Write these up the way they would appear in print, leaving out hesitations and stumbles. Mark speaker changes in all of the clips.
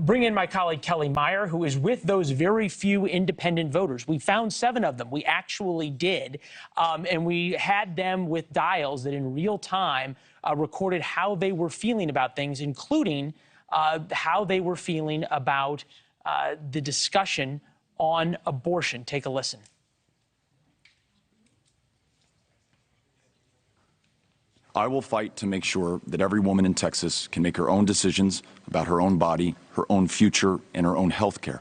Speaker 1: Bring in my colleague Kelly Meyer, who is with those very few independent voters. We found 7 of them. We actually did. And we had them with dials that in real time recorded how they were feeling about things, including how they were feeling about the discussion on abortion. Take a listen.
Speaker 2: I will fight to make sure that every woman in Texas can make her own decisions about her own body, her own future, and her own health care.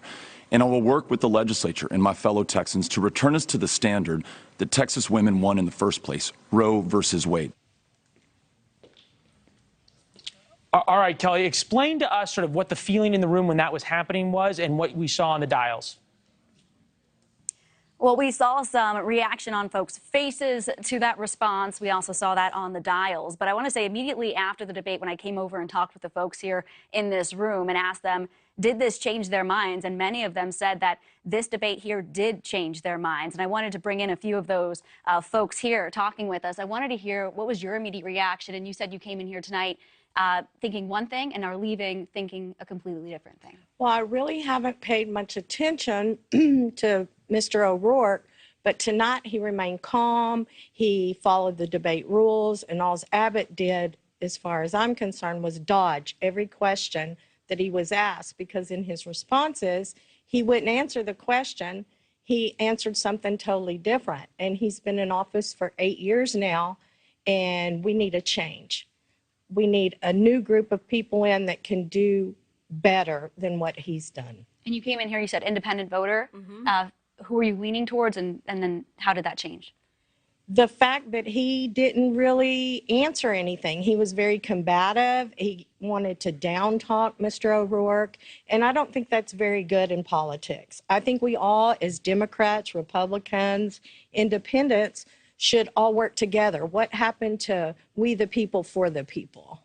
Speaker 2: And I will work with the legislature and my fellow Texans to return us to the standard that Texas women won in the first place, Roe versus Wade.
Speaker 1: All right, Kelly, explain to us sort of what the feeling in the room when that was happening was and what we saw on the dials.
Speaker 3: Well, we saw some reaction on folks' faces to that response. We also saw that on the dials. But I want to say immediately after the debate, when I came over and talked with the folks here in this room and asked them, did this change their minds? And many of them said that this debate here did change their minds. And I wanted to bring in a few of those folks here talking with us. I wanted to hear what was your immediate reaction. And you said you came in here tonight thinking one thing and are leaving thinking a completely different thing.
Speaker 4: Well, I really haven't paid much attention to Mr. O'Rourke, but tonight he remained calm. He followed the debate rules, and all Abbott did, as far as I'm concerned, was dodge every question that he was asked, because in his responses, he wouldn't answer the question. He answered something totally different, and he's been in office for 8 years now, and we need a change. We need a new group of people in that can do better than what he's done.
Speaker 3: And you came in here, you said independent voter. Who were you leaning towards, and then how did that change?
Speaker 4: The fact that he didn't really answer anything. He was very combative. He wanted to down talk Mr. O'Rourke, and I don't think that's very good in politics. I think we all, as Democrats, Republicans, independents, should all work together. What happened to we the people for the people?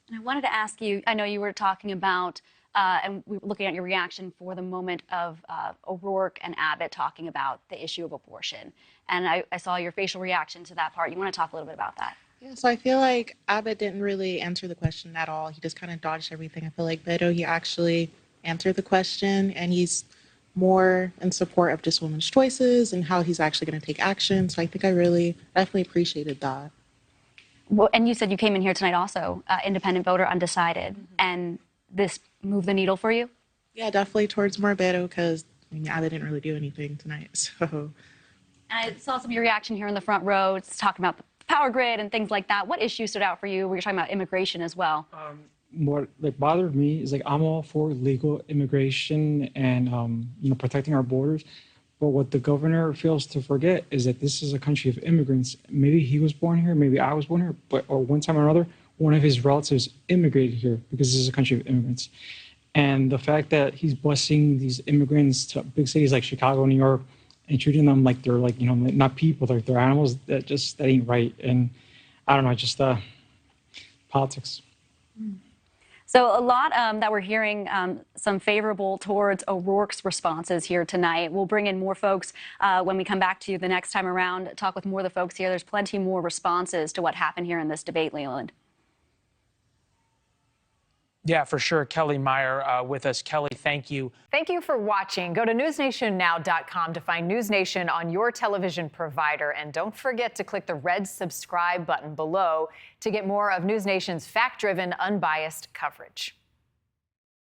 Speaker 3: And I wanted to ask you, I know you were talking about and we were looking at your reaction for the moment of O'Rourke and Abbott talking about the issue of abortion. And I saw your facial reaction to that part. You want to talk a little bit about that?
Speaker 5: Yeah, so I feel like Abbott didn't really answer the question at all. He just kind of dodged everything. I feel like Beto, he actually answered the question, and he's more in support of just women's choices and how he's actually going to take action. So I think I really definitely appreciated that.
Speaker 3: Well, and you said you came in here tonight also, independent voter, undecided. And this moved the needle for you?
Speaker 5: Yeah, definitely towards more Beto, because Abbott didn't really do anything tonight. So
Speaker 3: I saw some of your reaction here in the front row. It's talking about the power grid and things like that. What issue stood out for you? We were talking about immigration as well.
Speaker 6: What bothered me is I'm all for legal immigration and protecting our borders. But what the governor fails to forget is that this is a country of immigrants. Maybe he was born here, maybe I was born here, or one time or another, one of his relatives immigrated here because this is a country of immigrants. And the fact that he's busing these immigrants to big cities like Chicago, New York, and treating them like they're not people, they're animals, that ain't right. And I don't know, just politics.
Speaker 3: So a lot that we're hearing some favorable towards O'Rourke's responses here tonight. We'll bring in more folks when we come back to you the next time around, talk with more of the folks here. There's plenty more responses to what happened here in this debate, Leland.
Speaker 1: Yeah, for sure. Kelly Meyer with us. Kelly, thank you.
Speaker 7: Thank you for watching. Go to newsnationnow.com to find News Nation on your television provider. And don't forget to click the red subscribe button below to get more of News Nation's fact-driven, unbiased coverage.